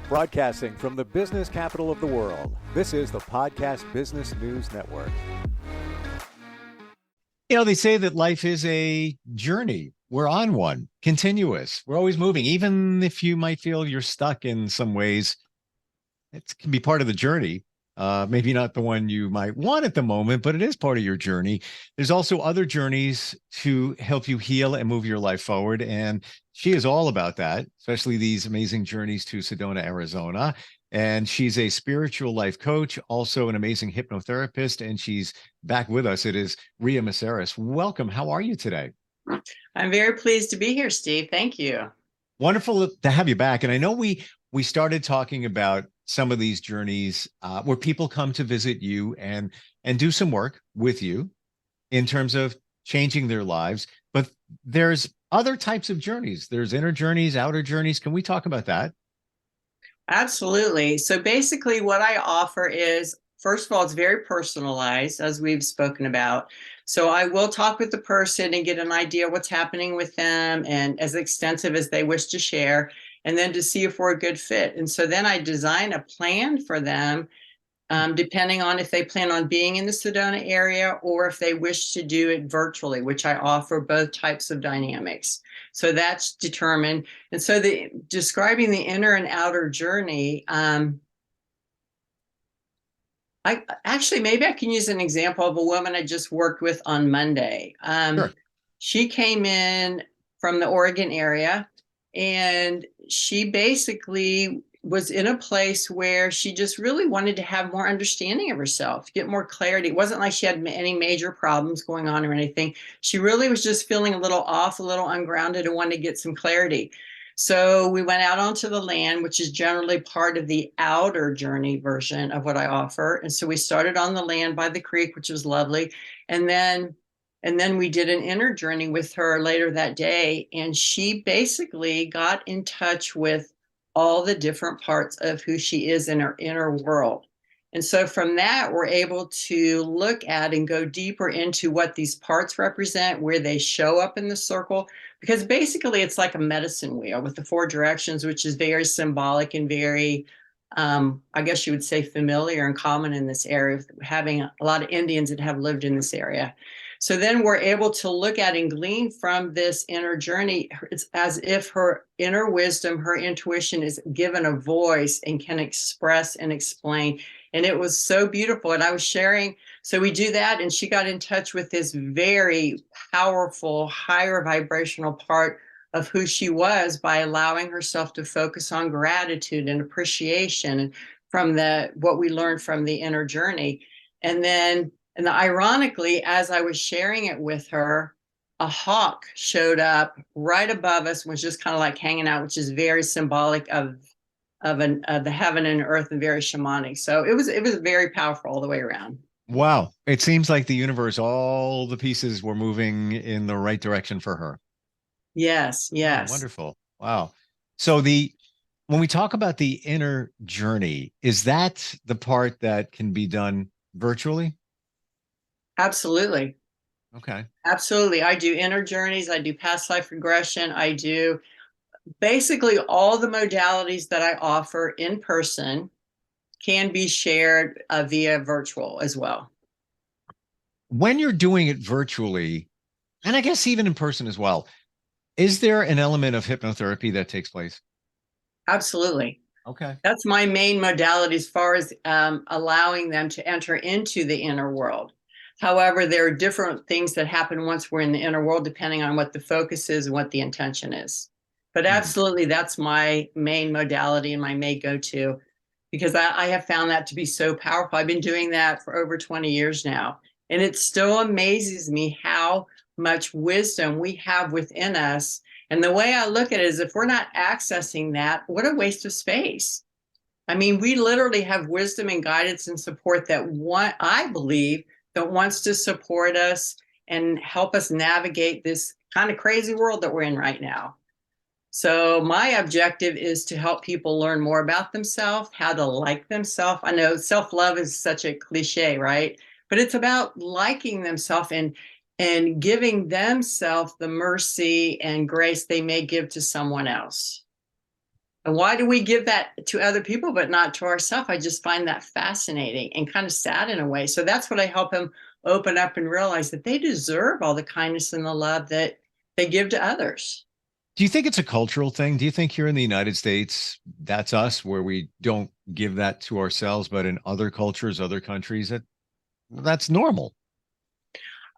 Broadcasting from the business capital of the world, this is the Podcast Business News Network. They say that life is a journey. We're on one, continuous. We're always moving. Even if you might feel you're stuck in some ways, it can be part of the journey. Maybe not the one you might want at the moment, but it is part of your journey. There's also other journeys to help you heal and move your life forward. And she is all about that, especially these amazing journeys to Sedona, Arizona. And she's a spiritual life coach, also an amazing hypnotherapist, and she's back with us. It is Rhea Maceris. Welcome. How are you today? I'm very pleased to be here, Steve. Thank you. Wonderful to have you back. And I know we started talking about some of these journeys where people come to visit you and do some work with you in terms of changing their lives. But there's other types of journeys. There's inner journeys, outer journeys. Can we talk about that? Absolutely. So basically what I offer is, first of all, it's very personalized, as we've spoken about. So I will talk with the person and get an idea what's happening with them, and as extensive as they wish to share, and then to see if we're a good fit. And so then I design a plan for them, depending on if they plan on being in the Sedona area or if they wish to do it virtually, which I offer both types of dynamics. So that's determined. And so describing the inner and outer journey, maybe I can use an example of a woman I just worked with on Monday. Sure. She came in from the Oregon area, and she basically was in a place where she just really wanted to have more understanding of herself, get more clarity. It wasn't like she had any major problems going on or anything. She really was just feeling a little off, a little ungrounded, and wanted to get some clarity. So we went out onto the land, which is generally part of the outer journey version of what I offer. And so we started on the land by the creek, which was lovely. And then we did an inner journey with her later that day. And she basically got in touch with all the different parts of who she is in her inner world. And so from that, we're able to look at and go deeper into what these parts represent, where they show up in the circle, because basically it's like a medicine wheel with the 4 directions, which is very symbolic and very, I guess you would say, familiar and common in this area, having a lot of Indians that have lived in this area. So then we're able to look at and glean from this inner journey. It's as if her inner wisdom, her intuition is given a voice and can express and explain. And it was so beautiful. And I was sharing, so we do that, and she got in touch with this very powerful, higher vibrational part of who she was by allowing herself to focus on gratitude and appreciation from what we learned from the inner journey. And ironically, as I was sharing it with her, a hawk showed up right above us, was just kind of like hanging out, which is very symbolic of the heaven and earth, and very shamanic. So it was very powerful all the way around. Wow. It seems like the universe, all the pieces were moving in the right direction for her. Yes. Oh, wonderful. Wow. So when we talk about the inner journey, is that the part that can be done virtually? Absolutely. Okay. Absolutely. I do inner journeys. I do past life regression. I do basically all the modalities that I offer in person can be shared via virtual as well. When you're doing it virtually, and I guess even in person as well, is there an element of hypnotherapy that takes place? Absolutely. Okay. That's my main modality as far as allowing them to enter into the inner world. However, there are different things that happen once we're in the inner world, depending on what the focus is and what the intention is. But absolutely, that's my main modality and my main go-to, because I have found that to be so powerful. I've been doing that for over 20 years now. And it still amazes me how much wisdom we have within us. And the way I look at it is, if we're not accessing that, what a waste of space. I mean, we literally have wisdom and guidance and support that I believe that wants to support us and help us navigate this kind of crazy world that we're in right now. So my objective is to help people learn more about themselves, how to like themselves. I know self-love is such a cliche, right? But it's about liking themselves and giving themselves the mercy and grace they may give to someone else. And why do we give that to other people but not to ourselves? I just find that fascinating and kind of sad in a way. So that's what I help them open up and realize, that they deserve all the kindness and the love that they give to others. Do you think it's a cultural thing? Do you think here in the United States, that's us, where we don't give that to ourselves, but in other cultures, other countries, that's normal?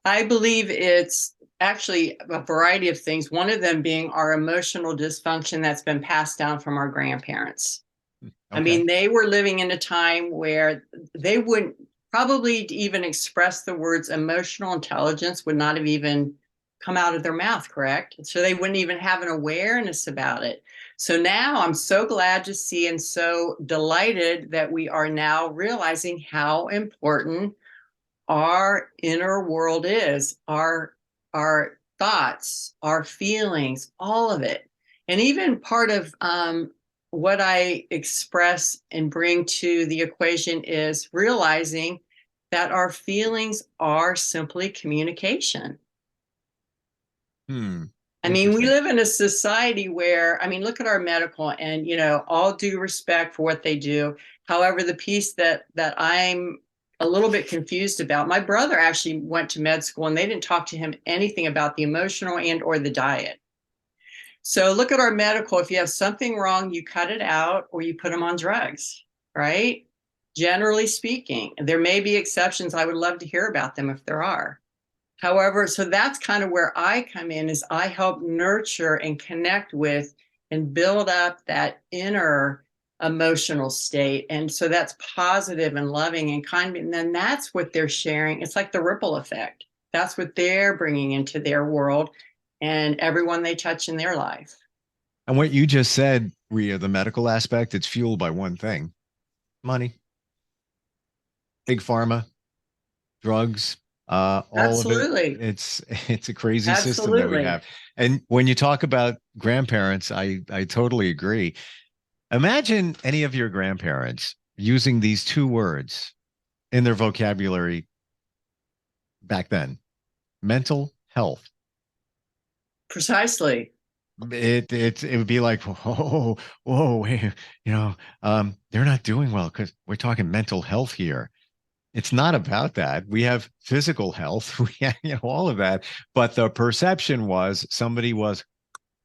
I believe it's actually a variety of things. One of them being our emotional dysfunction that's been passed down from our grandparents. I Okay. mean, they were living in a time where they wouldn't probably even express the words emotional intelligence, would not have even come out of their mouth, correct? So they wouldn't even have an awareness about it. So now I'm so glad to see and so delighted that we are now realizing how important our inner world is, our thoughts, our feelings, all of it. And even part of what I express and bring to the equation is realizing that our feelings are simply communication. Hmm. I mean, we Interesting. live in a society where, I mean, look at our medical, and all due respect for what they do. However, the piece that I'm a little bit confused about, my brother actually went to med school and they didn't talk to him anything about the emotional and or the diet. So look at our medical. If you have something wrong, you cut it out or you put them on drugs, right? Generally speaking, there may be exceptions. I would love to hear about them if there are. However, so that's kind of where I come in, is I help nurture and connect with and build up that inner emotional state. And so that's positive and loving and kind. And then that's what they're sharing. It's like the ripple effect. That's what they're bringing into their world and everyone they touch in their life. And what you just said, Rhea, the medical aspect, it's fueled by one thing: money, big pharma, drugs, all of it. Absolutely. It's a crazy system that we Absolutely. have. And when you talk about grandparents, I totally agree. Imagine any of your grandparents using these two words in their vocabulary back then: mental health. Precisely. It would be like, whoa, hey, they're not doing well because we're talking mental health here. It's not about that. We have physical health, we have, all of that, but the perception was somebody was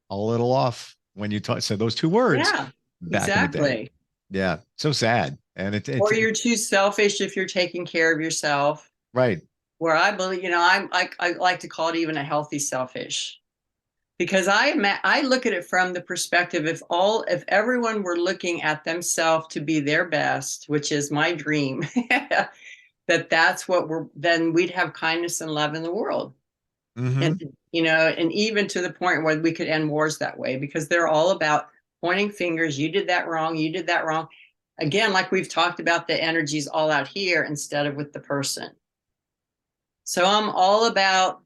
a little off when you said those two words Yeah, back in the day. exactly. Yeah, so sad, and it's Or you're too selfish if you're taking care of yourself. right. Where I believe, I like to call it even a healthy selfish, because I look at it from the perspective, if everyone were looking at themselves to be their best, which is my dream, that's what then we'd have kindness and love in the world. Hmm. And and even to the point where we could end wars that way, because they're all about pointing fingers. You did that wrong. You did that wrong. Again, like we've talked about, the energy's all out here instead of with the person. So I'm all about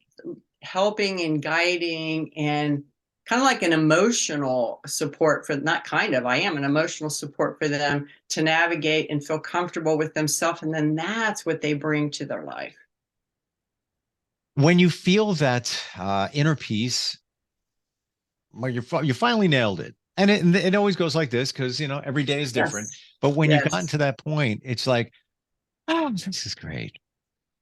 helping and guiding and kind of like an emotional support for, not kind of, I am an emotional support for them to navigate and feel comfortable with themselves. And then that's what they bring to their life. When you feel that inner peace, well, you finally nailed it. And it always goes like this, because every day is different. Yes. But when you've gotten Yes. to that point, it's like, oh, this is great.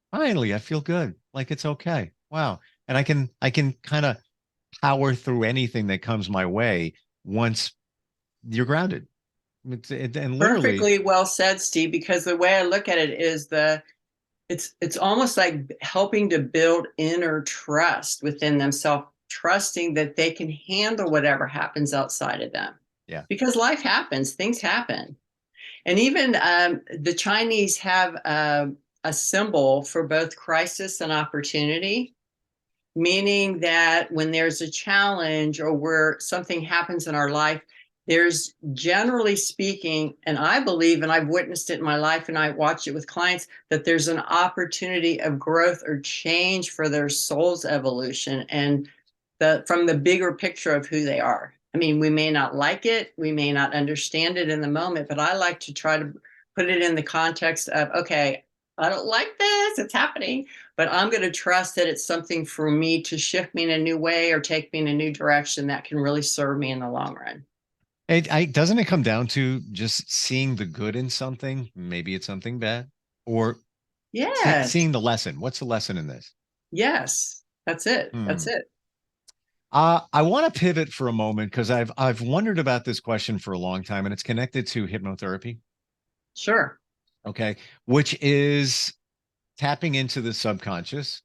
Finally, I feel good. Like it's okay. Wow. And I can kind of power through anything that comes my way once you're grounded. And literally, Perfectly well said, Steve, because the way I look at it is it's almost like helping to build inner trust within themselves, trusting that they can handle whatever happens outside of them. yeah. Because life happens, things happen. And even the Chinese have a symbol for both crisis and opportunity, meaning that when there's a challenge or where something happens in our life, there's, generally speaking, and I believe, and I've witnessed it in my life and I watch it with clients, that there's an opportunity of growth or change for their soul's evolution and from the bigger picture of who they are. I mean, we may not like it, we may not understand it in the moment, but I like to try to put it in the context of, okay, I don't like this, it's happening, but I'm going to trust that it's something for me to shift me in a new way or take me in a new direction that can really serve me in the long run. Doesn't it come down to just seeing the good in something? Maybe it's something bad, or Yes. seeing the lesson. What's the lesson in this? Yes. That's it. That's Hmm. it. I want to pivot for a moment because I've wondered about this question for a long time, and it's connected to hypnotherapy. Sure. Okay, which is tapping into the subconscious.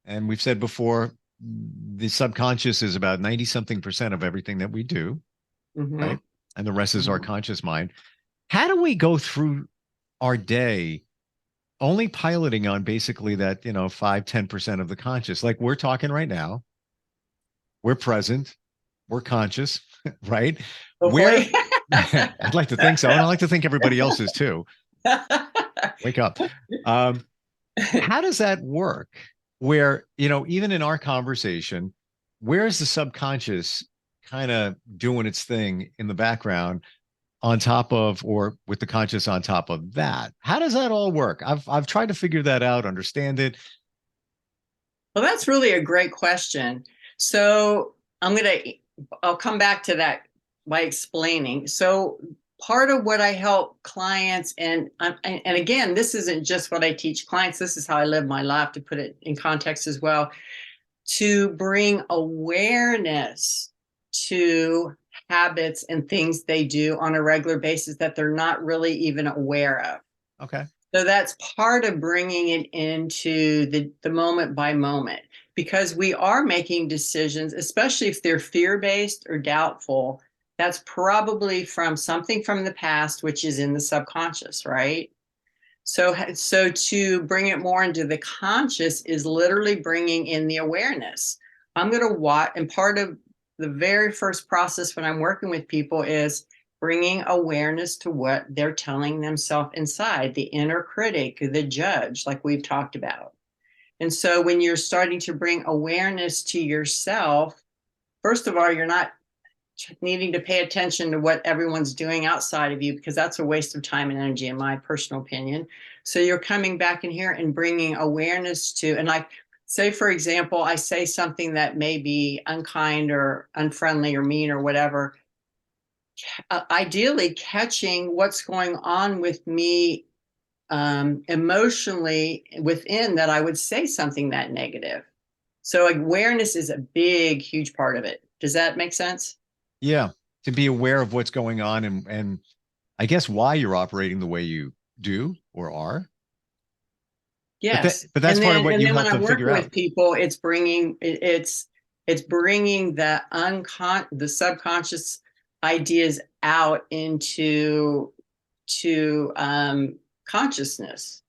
And we've said before, the subconscious is about 90 something percent of everything that we do, Mm-hmm. right? And the rest is our Mm-hmm. conscious mind. How do we go through our day only piloting on basically that, 5-10% of the conscious? Like we're talking right now, we're present, we're conscious, right? We're, Hopefully. I'd like to think so. And I like to think everybody else is too. Wake up. Um, how does that work? Where, even in our conversation, where's the subconscious kind of doing its thing in the background on top of, or with the conscious on top of that? How does that all work? I've tried to figure that out, understand it. Well, that's really a great question. So I'll come back to that by explaining. So part of what I help clients, and again, this isn't just what I teach clients. This is how I live my life, to put it in context as well, to bring awareness to habits and things they do on a regular basis that they're not really even aware of. Okay. So that's part of bringing it into the moment by moment, because we are making decisions, especially if they're fear-based or doubtful. That's probably from something from the past, which is in the subconscious, right? So to bring it more into the conscious is literally bringing in the awareness. I'm going to watch, and part of the very first process when I'm working with people is bringing awareness to what they're telling themselves inside, the inner critic, the judge, like we've talked about. And so when you're starting to bring awareness to yourself, first of all, you're not needing to pay attention to what everyone's doing outside of you, because that's a waste of time and energy, in my personal opinion. So you're coming back in here and bringing awareness to, and like, say, for example, I say something that may be unkind or unfriendly or mean or whatever. Ideally, catching what's going on with me emotionally within that I would say something that negative. So awareness is a big, huge part of it. Does that make sense? Yeah. To be aware of what's going on, and I guess why you're operating the way you do or are. Yes. But that's part of what And you then when help I'm them figure working with out. people, it's bringing the subconscious ideas out into to consciousness.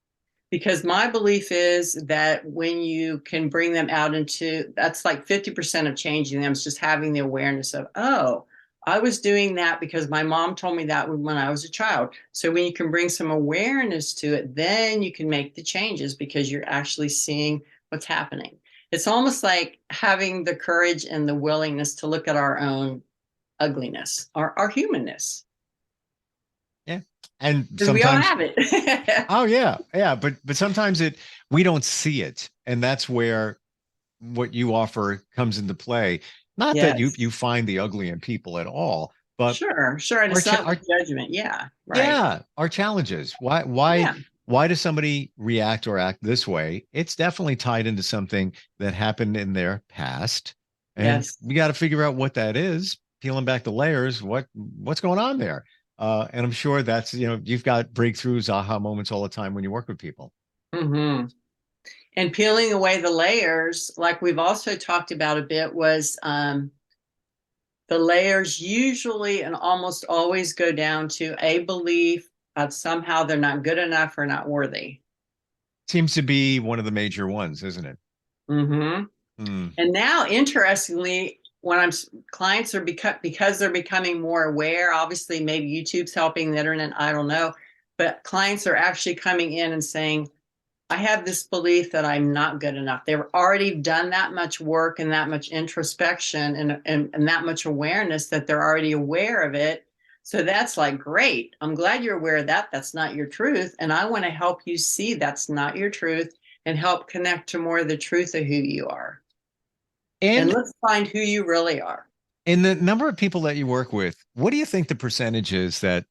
Because my belief is that when you can bring them out into, that's like 50% of changing them, is just having the awareness of, oh, I was doing that because my mom told me that when I was a child. So when you can bring some awareness to it, then you can make the changes because you're actually seeing what's happening. It's almost like having the courage and the willingness to look at our own ugliness, our humanness, Yeah. And because we all sometimes, have it. oh yeah, yeah, but sometimes we don't see it, and that's where what you offer comes into play. Not that you Yes. you find the ugly in people at all, but Sure, sure. And our it's cha- not our with judgment. Yeah, right. yeah, our challenges. Why Yeah. why does somebody react or act this way? It's definitely tied into something that happened in their past, and Yes. we got to figure out what that is. Peeling back the layers, what's going on there? And I'm sure that's, you've got breakthroughs, aha moments all the time when you work with people. Hmm. And peeling away the layers, like we've also talked about a bit, was the layers usually and almost always go down to a belief of somehow they're not good enough or not worthy. Seems to be one of the major ones, isn't it? Hmm. Hmm. And now, interestingly, when clients are because they're becoming more aware, obviously, maybe YouTube's helping the internet, I don't know, but clients are actually coming in and saying, I have this belief that I'm not good enough. They've already done that much work and that much introspection and that much awareness that they're already aware of it. So that's like, great. I'm glad you're aware of that. That's not your truth. And I want to help you see that's not your truth and help connect to more of the truth of who you are. And And let's find who you really are. In the number of people that you work with, what do you think the percentage is that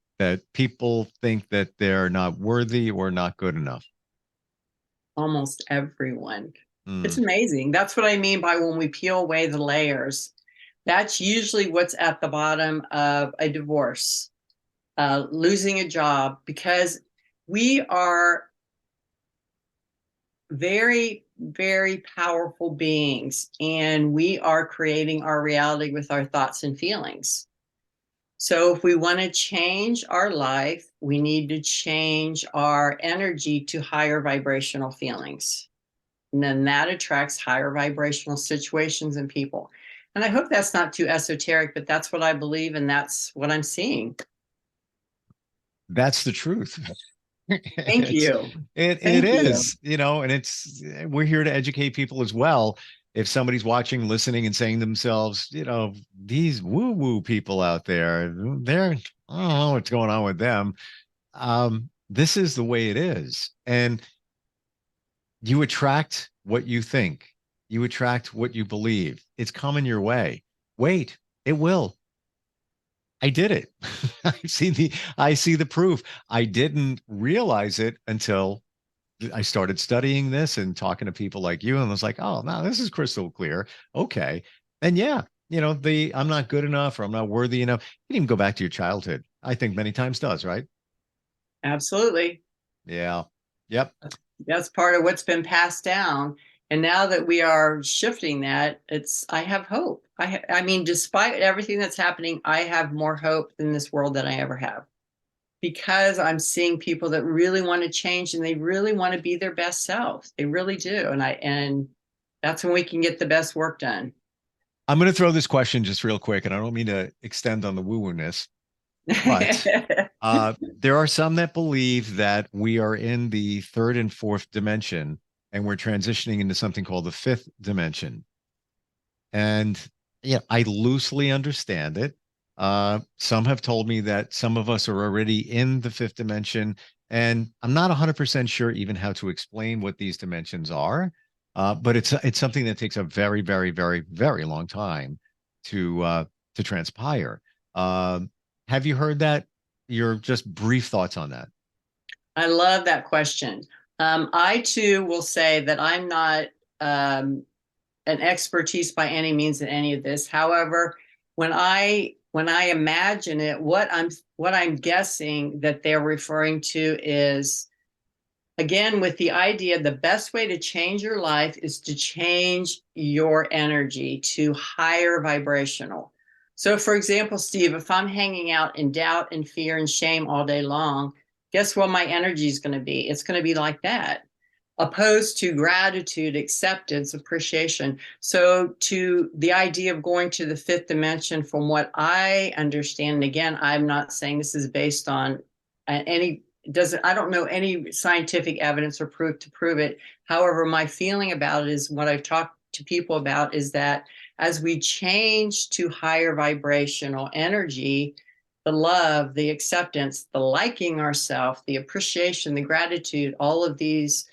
people think that they're not worthy or not good enough? Almost everyone. It's Hmm. amazing. That's what I mean by when we peel away the layers. That's usually what's at the bottom of a divorce, losing a job, because we are very, very powerful beings and we are creating our reality with our thoughts and feelings. So if we want to change our life, we need to change our energy to higher vibrational feelings. And then that attracts higher vibrational situations and people. And I hope that's not too esoteric, but that's what I believe and that's what I'm seeing. That's the truth. Thank It's you. it Thank you. is, and it's we're here to educate people as well. If somebody's watching, listening, and saying to themselves, these woo-woo people out there, I don't know what's going on with them. This is the way it is. And you attract what you think. You attract what you believe. It's coming your way. Wait, it will. I did it. I see the proof. I didn't realize it until I started studying this and talking to people like you, and was like, oh no, this is crystal clear. Okay. And yeah, the I'm not good enough or I'm not worthy enough. You can even go back to your childhood. I think many times does, right? Absolutely. Yeah. Yep. That's part of what's been passed down. And now that we are shifting that, I have hope. I mean, despite everything that's happening, I have more hope in this world than I ever have because I'm seeing people that really want to change and they really want to be their best selves. They really do. And that's when we can get the best work done. I'm going to throw this question just real quick, and I don't mean to extend on the woo-woo-ness, but there are some that believe that we are in the third and fourth dimension and we're transitioning into something called the fifth dimension. And yeah, I loosely understand it. Some have told me that some of us are already in the fifth dimension, and I'm not 100% sure even how to explain what these dimensions are. But it's something that takes a very, very, very, very long time to transpire. Have you heard that? Your just brief thoughts on that? I love that question. I too will say that I'm not an expertise by any means in any of this. However, when I imagine it, what I'm guessing that they're referring to is, again, with the idea the best way to change your life is to change your energy to higher vibrational. So for example, Steve, if I'm hanging out in doubt and fear and shame all day long, guess what my energy is going to be? It's going to be like that, opposed to gratitude, acceptance, appreciation. So to the idea of going to the fifth dimension, from what I understand, and again, I'm not saying this is based on any doesn't I don't know any scientific evidence or proof to prove it. However, my feeling about it is what I've talked to people about is that as we change to higher vibrational energy, the love, the acceptance, the liking ourselves, the appreciation, the gratitude, all of these,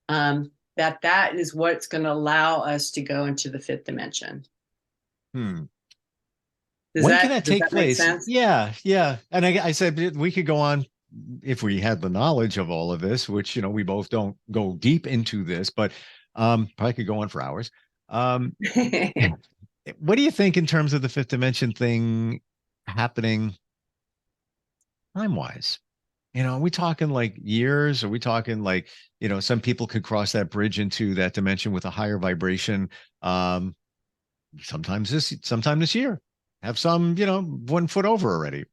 that is what's going to allow us to go into the fifth dimension. Hmm. Does When can that that does take that make place? sense? Yeah, yeah. And I said we could go on if we had the knowledge of all of this, which we both don't go deep into this, but probably could go on for hours. Um, what do you think in terms of the fifth dimension thing happening time wise? Are we talking like years? Are we talking like, some people could cross that bridge into that dimension with a higher vibration um sometime this year. Have some, 1 foot over already.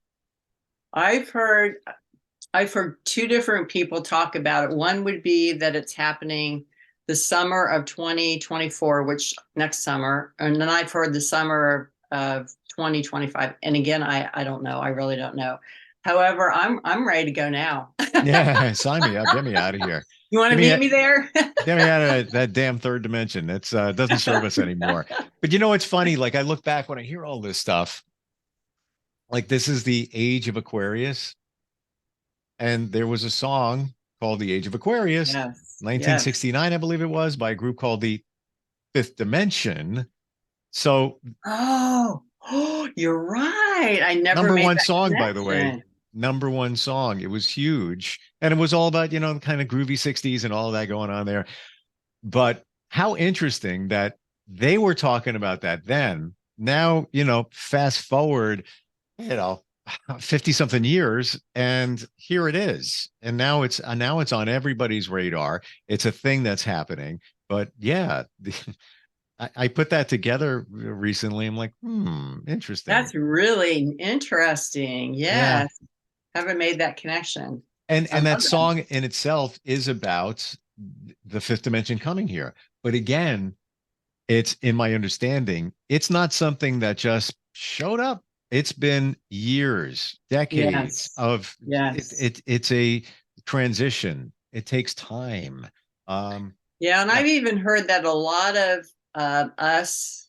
I've heard I've heard two different people talk about it. One would be that it's happening the summer of 2024, which next summer, and then I've heard the summer of 2025. And again, I don't know. I really don't know. However, I'm ready to go now. Yeah, sign me up. Get me out of here. You want Get to me meet me there? get me out of that damn third dimension. It's doesn't serve us anymore. But it's funny. Like I look back when I hear all this stuff, like this is the age of Aquarius. And there was a song called The Age of Aquarius, Yes. Yes. 1969, I believe it was, by a group called the Fifth Dimension. So Oh, Oh, you're right. I never Number made one that song, by the way. connection. Number one song. It was huge. And it was all about, the kind of groovy 60s and all that going on there. But how interesting that they were talking about that then. Now, fast forward, you know, 50 something years, and here it is. And now it's on everybody's radar. It's a thing that's happening. But yeah, I put that together recently. I'm like, interesting. That's really interesting. Yeah. Yes. Haven't made that connection. And I and that love that. song in itself is about the fifth dimension coming here. But again, it's in my understanding, it's not something that just showed up. It's been years, decades Yes. of it. Yes. It's a transition. It takes time. Um, Yeah. And yeah. I've even heard that a lot of us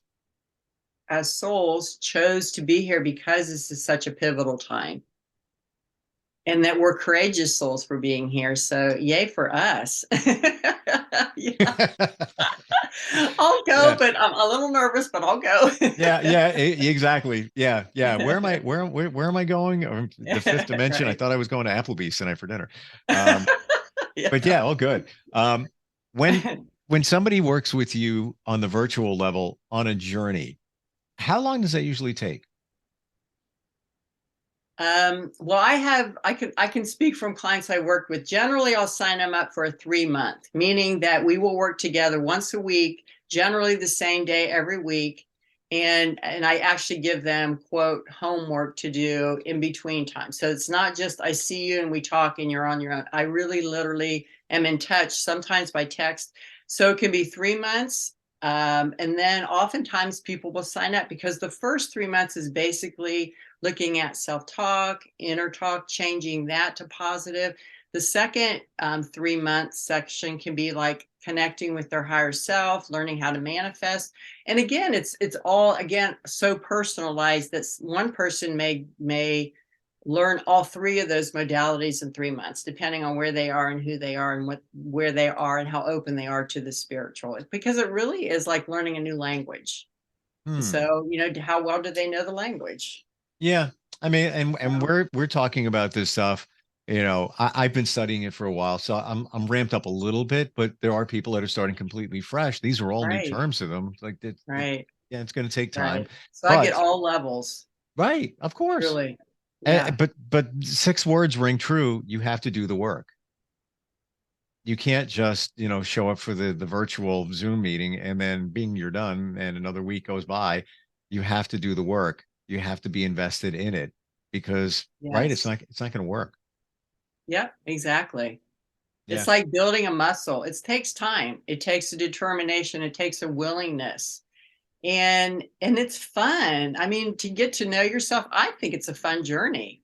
as souls chose to be here because this is such a pivotal time, and that we're courageous souls for being here. So yay for us. Yeah. I'll go, Yeah. but I'm a little nervous, but I'll go. Yeah, exactly. Yeah. Where am I? Where am I going? The fifth dimension. I Right. thought I was going to Applebee's tonight for dinner. Um, Yeah. but yeah, all good. When when somebody works with you on the virtual level on a journey, how long does that usually take? Well, I can speak from clients I work with. Generally, I'll sign them up for a 3 month, meaning that we will work together once a week, generally the same day every week. And I actually give them quote homework to do in between time. So it's not just I see you and we talk and you're on your own. I really literally am in touch, sometimes by text. So it can be 3 months. And then oftentimes people will sign up because the first 3 months is basically looking at self-talk, inner talk, changing that to positive. The second 3 month section can be like connecting with their higher self, learning how to manifest. And again, it's all again so personalized that one person may learn all three of those modalities in 3 months, depending on where they are and who they are and where they are and how open they are to the spiritual. Because it really is like learning a new language. Hmm. So, how well do they know the language? Yeah. I mean, and Um, we're talking about this stuff. I've been studying it for a while, so I'm ramped up a little bit, but there are people that are starting completely fresh. These are all new right, terms to them. Like right, yeah, it's going to take time, right. So I get but all levels, right, of course. really. Yeah. But 6 words ring true. You have to do the work. You can't just, show up for the virtual Zoom meeting and then bing, you're done, and another week goes by. You have to do the work. You have to be invested in it because right, it's Yes. not going to work. Yep, exactly. Yeah. It's like building a muscle. It takes time. It takes a determination. It takes a willingness. And it's fun. I mean, to get to know yourself, I think it's a fun journey.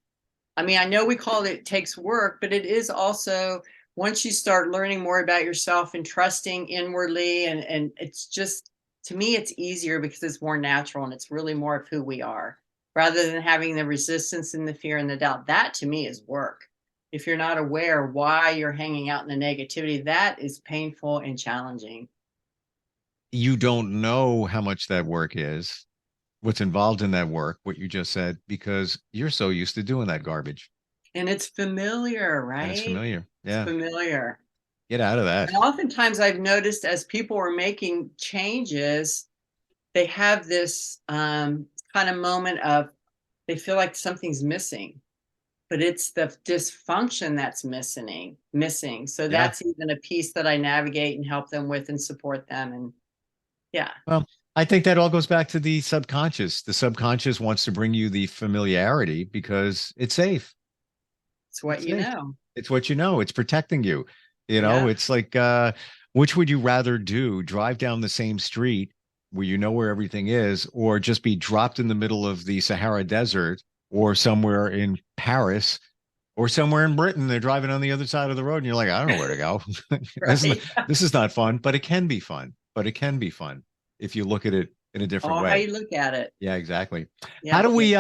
I mean, I know we call it takes work, but it is also once you start learning more about yourself and trusting inwardly, and it's just to me it's easier because it's more natural and it's really more of who we are rather than having the resistance and the fear and the doubt. That to me is work. If you're not aware why you're hanging out in the negativity, that is painful and challenging. You don't know how much that work is, what's involved in that work, what you just said, because you're so used to doing that garbage And it's familiar, and it's right? familiar. It's Yeah. familiar. Get out of that. And oftentimes I've noticed as people are making changes, they have this kind of moment of they feel like something's missing, but it's the dysfunction that's missing. So Yeah. that's even a piece that I navigate and help them with and support them. And yeah, Well, I think that all goes back to the subconscious. The subconscious wants to bring you the familiarity because it's safe. it's It's what you safe. know. It's what you know. It's protecting you. Yeah. It's like which would you rather do? Drive down the same street where you know where everything is, or just be dropped in the middle of the Sahara Desert or somewhere in Paris or somewhere in Britain. They're driving on the other side of the road, and you're like, I don't know where to go. Right. This is not fun, but it can be fun. But it can be fun if you look at it in a different Oh, how way. you look at it. Yeah, exactly. How Yeah. do Yeah. we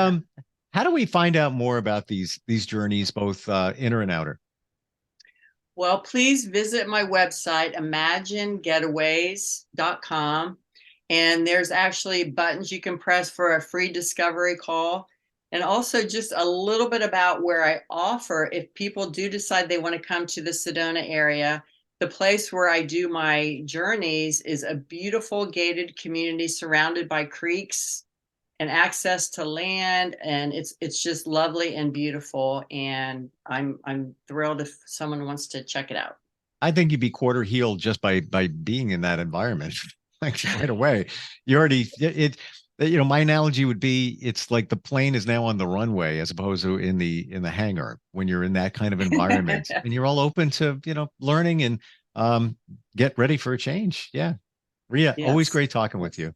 how do we find out more about these journeys, both inner and outer? Well, please visit my website, imaginegetaways.com. And there's actually buttons you can press for a free discovery call. And also just a little bit about where I offer, if people do decide they want to come to the Sedona area, the place where I do my journeys is a beautiful gated community surrounded by creeks and access to land. And it's just lovely and beautiful. And I'm thrilled if someone wants to check it out. I think you'd be quarter healed just by being in that environment. Like right away. You already my analogy would be it's like the plane is now on the runway as opposed to in the hangar when you're in that kind of environment and you're all open to, learning and get ready for a change. Yeah. Rhea, Yes. Always great talking with you.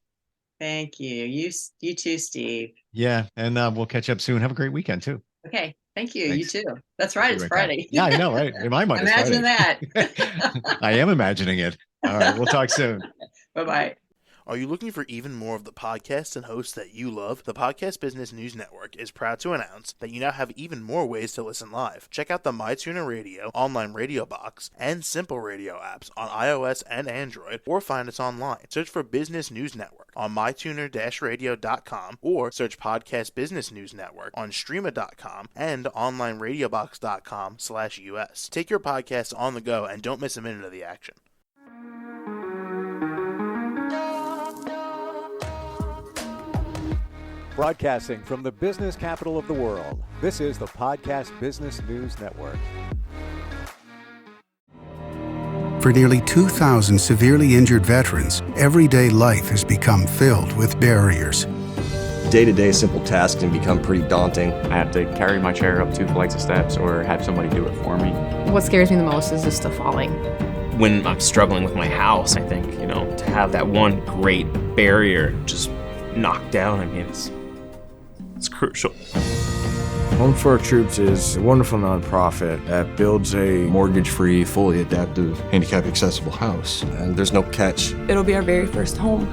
Thank you. You too, Steve. Yeah. And we'll catch up soon. Have a great weekend too. Okay. Thank you. Thanks. You too. That's right. It's Right Friday. back. Yeah, I know, right? In my mind, Imagine it's Friday. that. I am imagining it. All right. We'll talk soon. Bye-bye. Are you looking for even more of the podcasts and hosts that you love? The Podcast Business News Network is proud to announce that you now have even more ways to listen live. Check out the MyTuner Radio, online radio box, and Simple Radio apps on iOS and Android, or find us online. Search for Business News Network on mytuner-radio.com or search Podcast Business News Network on streama.com and onlineradiobox.com/US. Take your podcast on the go and don't miss a minute of the action. Broadcasting from the business capital of the world, this is the Podcast Business News Network. For nearly 2,000 severely injured veterans, everyday life has become filled with barriers. Day-to-day simple tasks can become pretty daunting. I have to carry my chair up 2 flights of steps or have somebody do it for me. What scares me the most is just the falling. When I'm struggling with my house, I think, to have that one great barrier just knocked down, it's crucial. Home for Our Troops is a wonderful nonprofit that builds a Mortgage-free, fully adaptive, handicap-accessible house. And there's no catch. It'll be our very first home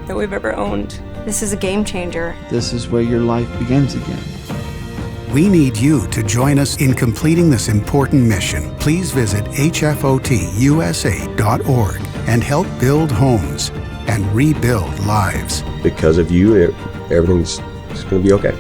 that we've ever owned. This is a game changer. This is where your life begins again. We need you to join us in completing this important mission. Please visit hfotusa.org and help build homes and rebuild lives. Because of you, everything's going to be okay.